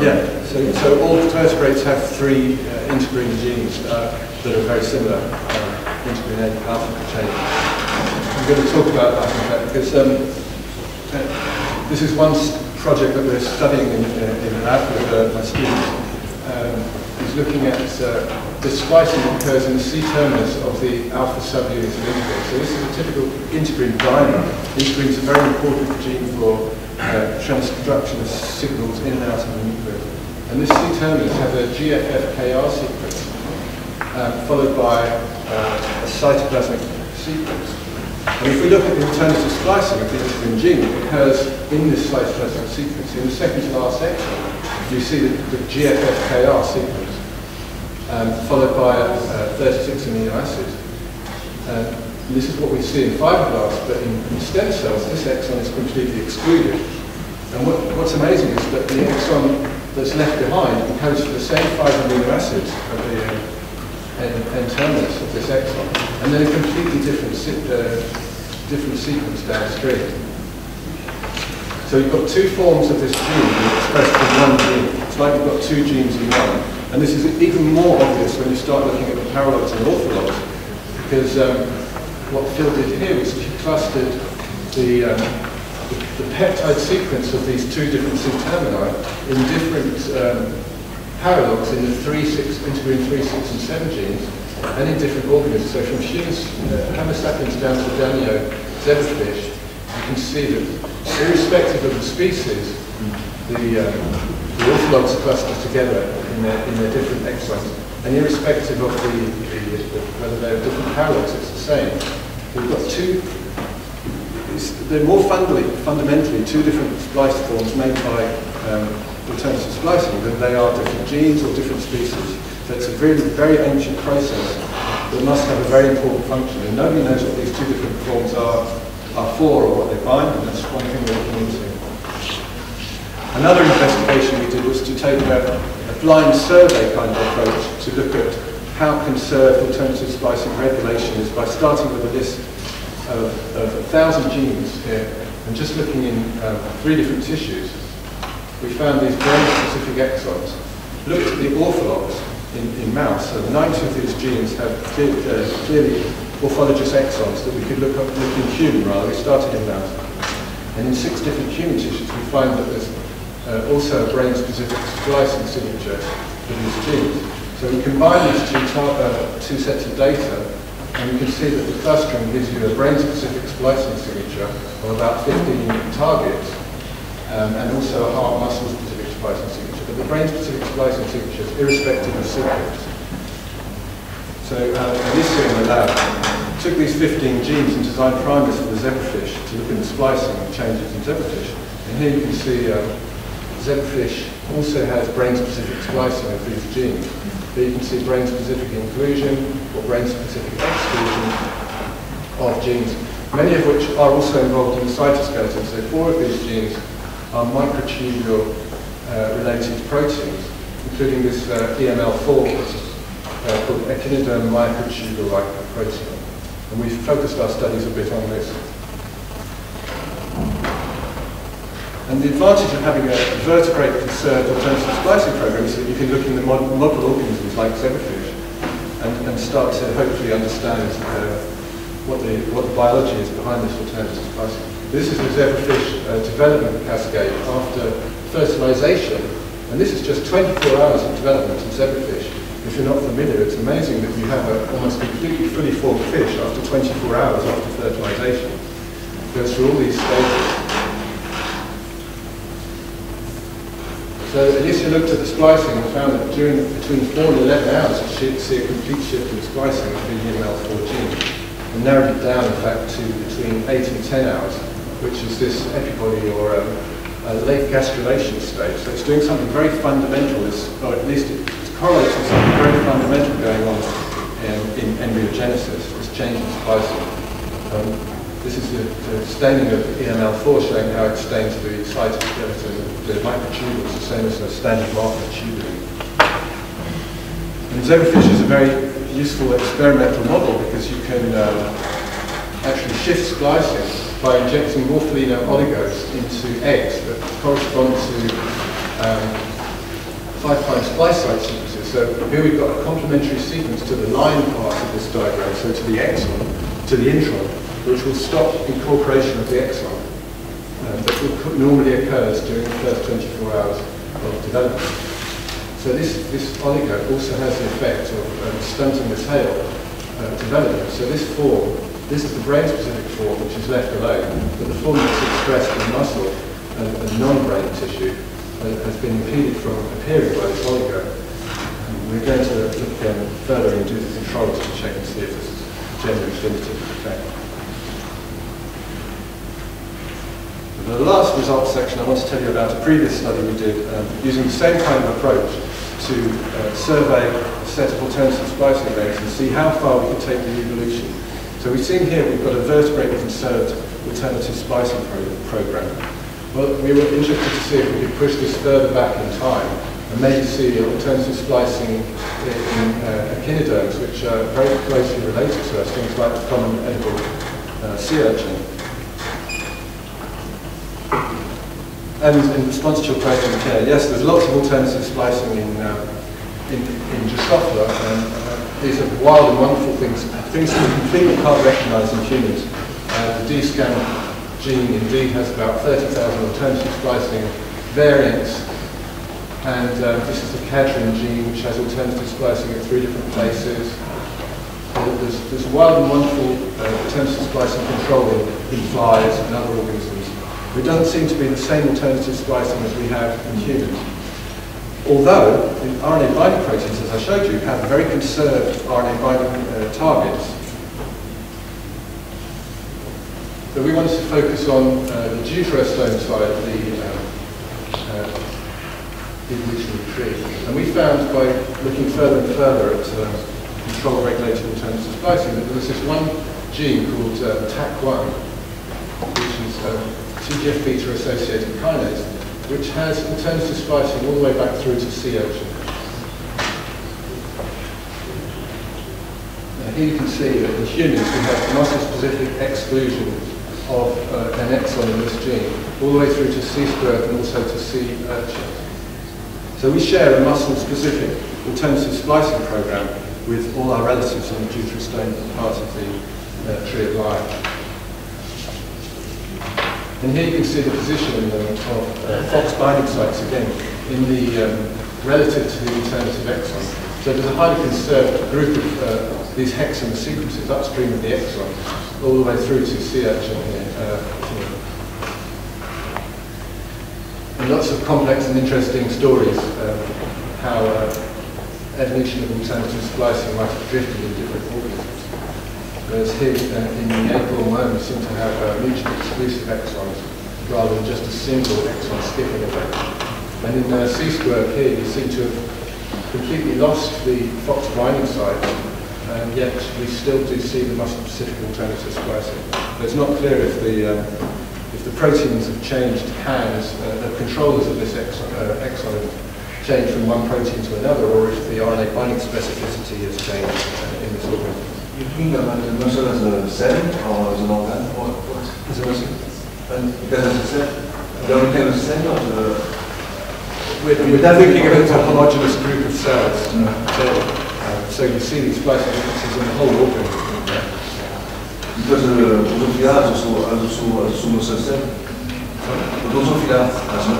[SPEAKER 2] Yeah. So all vertebrates have 3 integrin genes that are very similar. Integrin A, alpha chain. I'm going to talk about that in fact because this is one project that we're studying in the lab with my students. Is looking at the splicing that occurs in the C-terminus of the alpha subunit of integrin. So this is a typical integrin dimer. Integrin is a very important gene for transduction of signals in and out of the nucleus. And this C-terminus has a GFFKR sequence followed by a cytoplasmic sequence. And if we look at the alternative splicing of the integrin gene, it occurs in this cytoplasmic sequence. In the second to last exon, you see the GFFKR sequence, followed by 36 amino acids. This is what we see in fibroblasts, but in stem cells, this exon is completely excluded. And what's amazing is that the exon that's left behind encodes for the same 5 amino acids of the N-terminus of this exon, and then a completely different sequence downstream. So you've got 2 forms of this gene expressed in one gene. It's like you've got 2 genes in one. And this is even more obvious when you start looking at the paralogs and orthologs, because what Phil did here was he clustered the peptide sequence of these 2 different C-termini in different paralogs in the integrin 3, 6, and 7 genes, and in different organisms. So from humans, Homo sapiens down to Danio zebrafish, you can see that irrespective of the species, the orthologs are clustered together in their different exons, and irrespective of whether they're different paralogs, it's the same. We've got 2. They're more fundamentally 2 different splice forms made by alternative splicing than they are different genes or different species. So it's a really very ancient process that must have a very important function, and nobody knows what these 2 different forms are for or what they bind, and that's one thing we're looking into. Another investigation we did was to take a blind survey kind of approach to look at how conserved alternative splicing regulation is by starting with a list of 1,000 genes here and just looking in 3 different tissues. We found these brain-specific exons. Looked at the orthologs in mouse, so 90 of these genes have clearly orthologous exons that we could look in human rather. We started in mouse. And in 6 different human tissues we find that there's also a brain-specific splicing signature for these genes. So we combine these 2 sets of data, and you can see that the clustering gives you a brain-specific splicing signature of about 15 targets, and also a heart muscle-specific splicing signature. But the brain-specific splicing signature is irrespective of sequence. So So Alicia in the lab took these 15 genes and designed primers for the zebrafish to look at the splicing of changes in zebrafish. And here you can see zebrafish also has brain-specific splicing of these genes. Here you can see brain-specific inclusion or brain-specific exclusion of genes, many of which are also involved in the cytoskeleton. So 4 of these genes are microtubule-related proteins, including this EML4, which is called echinoderm microtubule-like protein. And we've focused our studies a bit on this. And the advantage of having a vertebrate conserved alternative splicing program is that you can look in the model organisms like zebrafish and start to hopefully understand what the biology is behind this alternative splicing. This is the zebrafish development cascade after fertilization, and this is just 24 hours of development in zebrafish. If you're not familiar, it's amazing that you have an almost completely fully formed fish after 24 hours after fertilization. It goes through all these stages. So Alicia looked at the splicing and found that between 4 and 11 hours she'd see a complete shift in splicing of the EML4 gene, and narrowed it down in fact to between 8 and 10 hours, which is this epipoly or late gastrulation stage. So it's doing something very fundamental, or at least it correlates with something very fundamental going on in embryogenesis, this change in splicing. This is the staining of EML4 showing how it stains the cytoskeleton, the microtubules, the same as a standard marker tubulin. And zebrafish is a very useful experimental model because you can actually shift splicing by injecting morpholino oligos into eggs that correspond to 5' splice site sequences. So here we've got a complementary sequence to the line part of this diagram, so to the exon, to the intron, which will stop incorporation of the exon that normally occurs during the first 24 hours of development. So this oligo also has the effect of stunting the tail development. So this is the brain-specific form, which is left alone, but the form that's expressed in muscle and non-brain tissue has been impeded from appearing by this oligo. And we're going to look further into the controls to check and see if this is a genuine definitive effect. The last results section I want to tell you about a previous study we did using the same kind of approach to survey a set of alternative splicing events and see how far we could take the evolution. So we've seen here we've got a vertebrate conserved alternative splicing program. Well, we were interested to see if we could push this further back in time and maybe see alternative splicing in echinoderms, which are very closely related to us, things like the common edible sea urchin. And in response to your question, yes, there's lots of alternative splicing in Drosophila, and these are wild and wonderful things we completely can't recognise in humans. The D-scan gene indeed has about 30,000 alternative splicing variants, and this is the cadherin gene, which has alternative splicing at 3 different places. There's wild and wonderful alternative splicing control in flies and other organisms. It doesn't seem to be the same alternative splicing as we have in humans. Although, in RNA binding proteins, as I showed you, have very conserved RNA binding targets. So we wanted to focus on the deuterostome side of the evolutionary tree. And we found by looking further and further at control regulated alternative splicing that there was this one gene called TAC1, which is TGF-beta associated kinase, which has alternative splicing all the way back through to sea urchin. Here you can see that in humans we have muscle-specific exclusion of an exon in this gene, all the way through to sea squirt and also to sea urchin. So we share a muscle-specific alternative splicing program with all our relatives in the deuterostome part of the tree of life. And here you can see the position of FOX binding sites again in the relative to the alternative exon. So there's a highly conserved group of these hexamer sequences upstream of the exon, all the way through to sea urchin here. And lots of complex and interesting stories how evolution of alternative splicing might have drifted in different organisms. Whereas here in the acorn worm, we seem to have mutually exclusive exons rather than just a single exon skipping effect. And in sea squirrel here, you seem to have completely lost the FOX binding site, and yet we still do see the muscle-specific alternative splicing. But it's not clear if the proteins have changed hands, the controllers of this exon have changed from one protein to another, or if the RNA binding specificity has changed in this organism.
[SPEAKER 1] You think about the muscle as a cell or as an organ? Or what?
[SPEAKER 2] As a muscle.
[SPEAKER 1] And because as a cell, the only kind of cell or the...
[SPEAKER 2] We're thinking of it as a homogeneous group of cells. So you see these splicing differences in the whole organ.
[SPEAKER 1] Because Drosophila has also muscle cell. Drosophila as a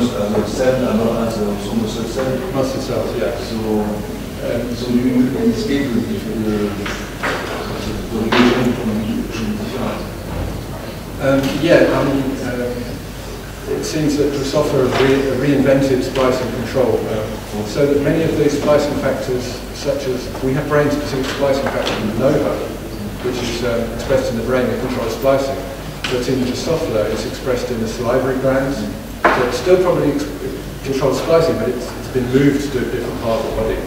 [SPEAKER 1] cell as also muscle cell.
[SPEAKER 2] Muscle cells, yeah.
[SPEAKER 1] So you escape the relation from different.
[SPEAKER 2] Yeah, I mean, it seems that Drosophila have reinvented splicing control, so that many of these splicing factors, such as we have brain-specific splicing factor in NOVA, which is expressed in the brain that controls splicing, but in Drosophila it's expressed in the salivary glands. So it still probably controls splicing, but it's been moved to a different part of the body.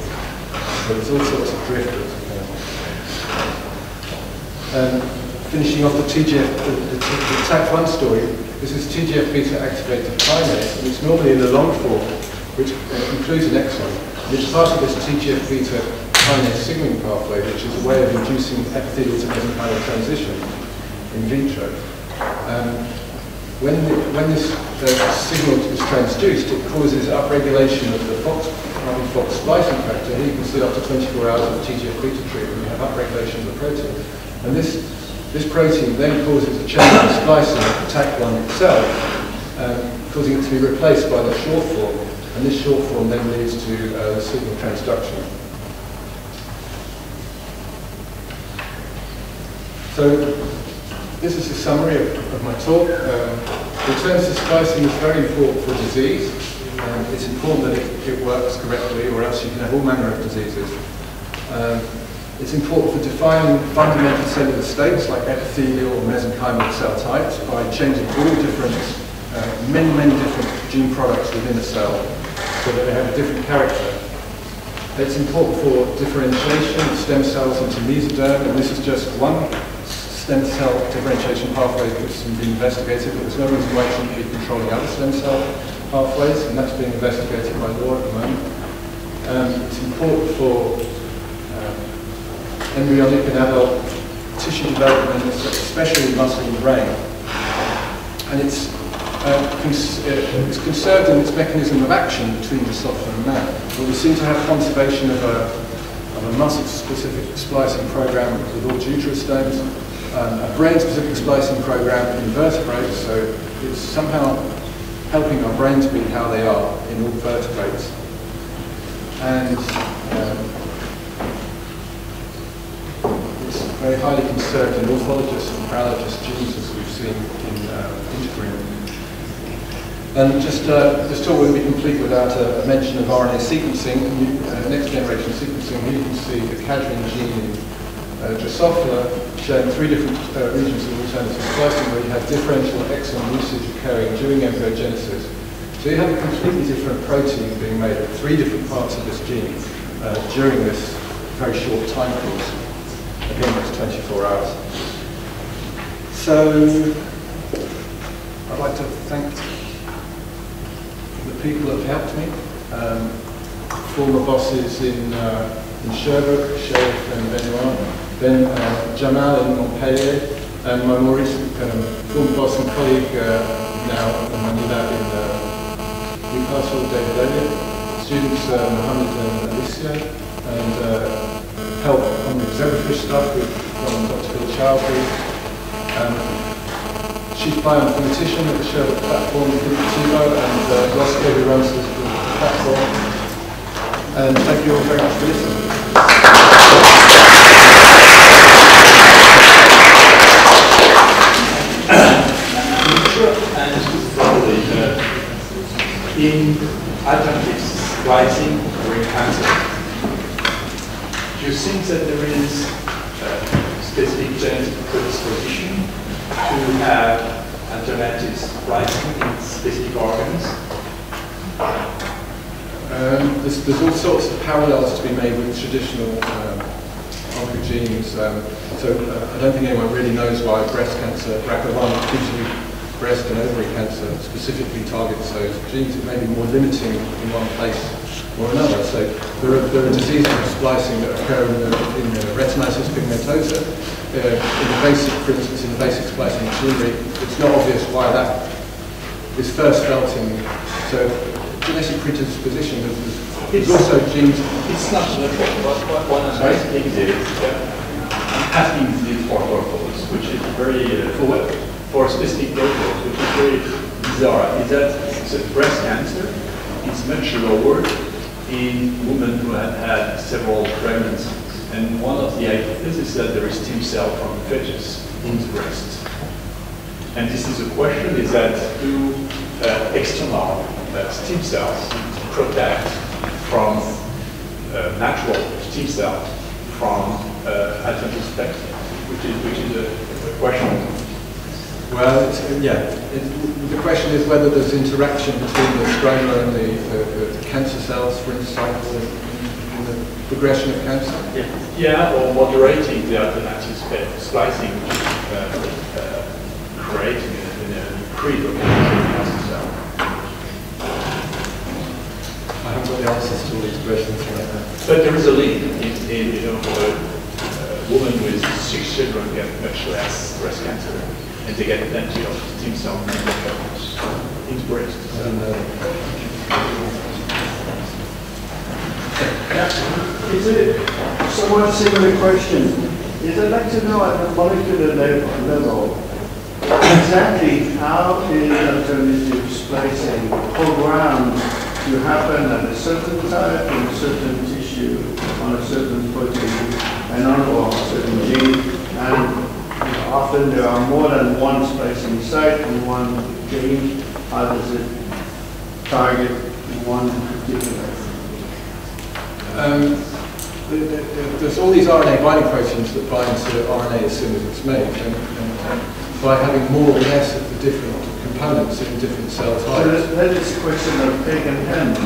[SPEAKER 2] So there's all sorts of drifters. Finishing off the TGF, the TAC1 story, this is TGF-beta activated kinase, and it's normally in the long form, which includes an exon. It's part of this TGF-beta kinase signaling pathway, which is a way of inducing epithelial to mesenchymal transition in vitro. When this signal is transduced, it causes upregulation of the FOX splicing factor. Here you can see after 24 hours of TGF-beta treatment, we have upregulation of the protein. And this protein then causes a change in splicing of the TAC1 itself, causing it to be replaced by the short form, and this short form then leads to the signal transduction. So this is a summary of my talk. Alternative splicing is very important for disease. It's important that it works correctly, or else you can have all manner of diseases. It's important for defining fundamental cellular states like epithelial or mesenchymal cell types by changing all different, many different gene products within a cell so that they have a different character. It's important for differentiation of stem cells into mesoderm, and this is just one stem cell differentiation pathway which has been investigated, but there's no reason why it shouldn't be controlling other stem cell pathways, and that's being investigated by law at the moment. It's important for embryonic and adult tissue development, especially muscle and brain. And it's conserved in its mechanism of action between Drosophila and man. But we seem to have conservation of a muscle-specific splicing program with all deuterostomes, a brain-specific splicing program in vertebrates, so it's somehow helping our brains be how they are in all vertebrates. And very highly conserved in orthologous and paralogous genes, as we've seen in integrin. And this talk wouldn't be complete without a mention of RNA sequencing, next generation sequencing. Here you can see the cadherin gene in Drosophila showing 3 different regions of alternative splicing where you have differential exon usage occurring during embryogenesis. So you have a completely different protein being made of 3 different parts of this gene during this very short time course. Again, it's 24 hours. So, I'd like to thank the people that have helped me. Former bosses in Sherbrooke, Sherif and Benoit, then Jamal in Montpellier, and my more recent former boss and colleague now in Manila in Newcastle, David Elliott, students Mohammed and Alicia, and help on the zebrafish stuff from Dr. Phil Chowdhury. Chief bioinformatician at the Sherbrooke platform, Philip Tivo, and Ross Kay, who runs the platform. And thank you all very much for listening.
[SPEAKER 3] In adjunctive splicing during cancer. alternative splicing in specific organs?
[SPEAKER 2] There's all sorts of parallels to be made with traditional oncogenes. I don't think anyone really knows why breast cancer, BRCA1, gives you breast and ovary cancer, specifically targets those genes. It may be more limiting in one place or another. So there are diseases of splicing that occur in the retinitis pigmentosa. For instance, in the basic splicing machinery, it's not obvious why that is first felt in. So genetic predisposition is also genes.
[SPEAKER 3] It's not natural, but one of the things is I'm asking these for purpose, which is very for specific purpose, which is very bizarre. Is that the breast cancer is much lower in women who have had several pregnancies, and one of the hypotheses is that there is stem cell from the fetus in the breast. And this is a question: is that do external stem cells protect from natural stem cells from alternative spectrum, which is a question.
[SPEAKER 2] Well, the question is whether there's interaction between the stroma and the cancer cells, for instance, in the progression of cancer.
[SPEAKER 3] Yeah, or moderating the alternative splicing, which is creating an increase of cancer cell.
[SPEAKER 2] I haven't got the answers to all these questions right now.
[SPEAKER 3] But there is a link in a woman with 6 children get much less breast cancer, and they get plenty of stem cell manufacturers in the breast.
[SPEAKER 4] Is it somewhat similar question? Is I'd like to know at the molecular level exactly how is alternative splicing programmed to happen at a certain type in a certain tissue on a certain protein and on a certain gene, and often there are more than one splicing site in one gene. How does it target one particular?
[SPEAKER 2] There's all these RNA binding proteins that bind to RNA as soon as it's made, and by having more or less of the different components in different cell types.
[SPEAKER 4] So that is a question of second hand.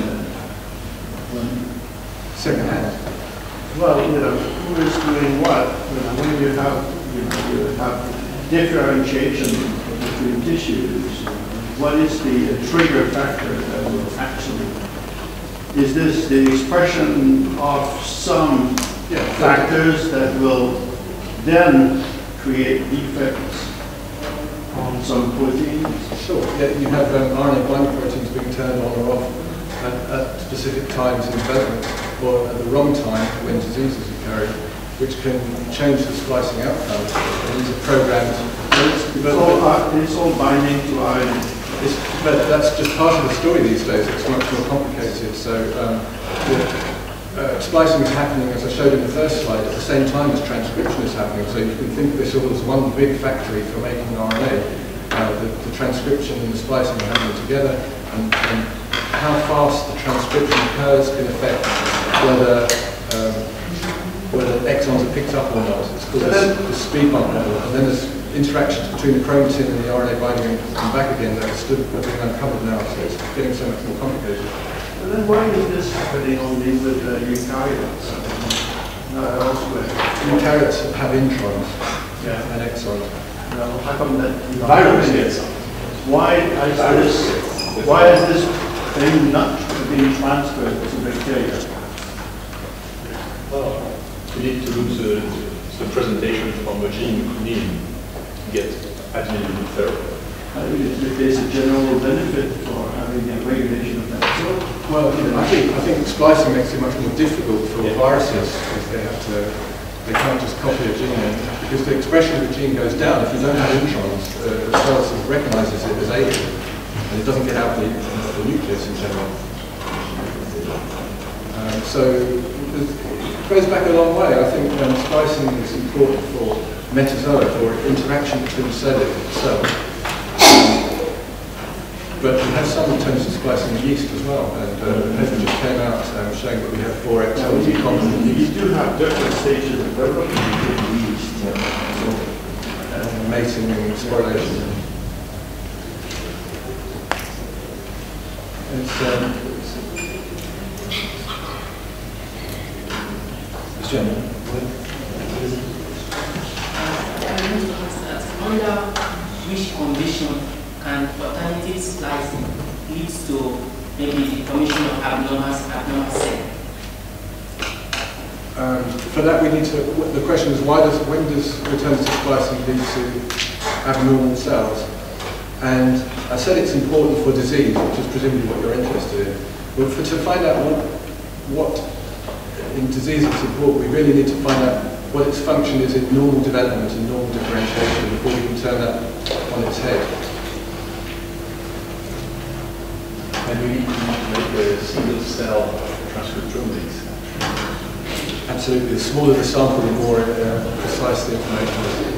[SPEAKER 2] Second hand.
[SPEAKER 4] Well, who is doing what? When you have differentiation between tissues, what is the trigger factor that will actually? Is this the expression of some factors that will then create defects on some proteins?
[SPEAKER 2] Sure. Yeah, you have RNA binding proteins being turned on or off at specific times in development, or at the wrong time when diseases occur, which can change the splicing outcome. And these are programmed.
[SPEAKER 4] It's all binding to RNA.
[SPEAKER 2] But that's just part of the story these days. It's much more complicated. So splicing is happening, as I showed in the first slide, at the same time as transcription is happening. So you can think of this all as one big factory for making RNA. The transcription and the splicing are happening together, and how fast the transcription occurs can affect whether exons are picked up or not. It's called the speed bump model. And then there's interactions between the chromatin and the RNA binding and back again that are still being uncovered now, so it's getting so much more complicated.
[SPEAKER 4] And then why is this happening only with eukaryotes, not elsewhere?
[SPEAKER 2] Eukaryotes have introns and exons.
[SPEAKER 4] Well, how come that
[SPEAKER 3] viruses?
[SPEAKER 4] Why is this thing not being transferred to bacteria?
[SPEAKER 3] Well, you need to look the presentation from a gene to get admin therapy.
[SPEAKER 4] If there's a general benefit for having a regulation of that sort.
[SPEAKER 2] Well, I think splicing makes it much more difficult for viruses because they can't just copy a gene because the expression of the gene goes down. If you don't have introns, the cell sort of recognizes it as alien and it doesn't get out the nucleus in general. So it goes back a long way. I think splicing is important for metazoa, for interaction between the cell itself. But we have some alternative splicing in yeast as well, and the paper just came out showing that we have 4 exons in common in yeast.
[SPEAKER 4] You do have different stages of development in yeast.
[SPEAKER 2] Mating and sporulation.
[SPEAKER 5] Under which condition can alternative splicing lead to maybe the formation of abnormal cell?
[SPEAKER 2] For that, we need to. The question is, when does alternative splicing lead to abnormal cells? And I said it's important for disease, which is presumably what you're interested in. But to find out what in disease it's important, we really need to find out what its function is in normal development and normal differentiation before we can turn that on its head.
[SPEAKER 3] And we need to make a single cell transcriptomics.
[SPEAKER 2] Absolutely. The smaller the sample, the more precise the information is.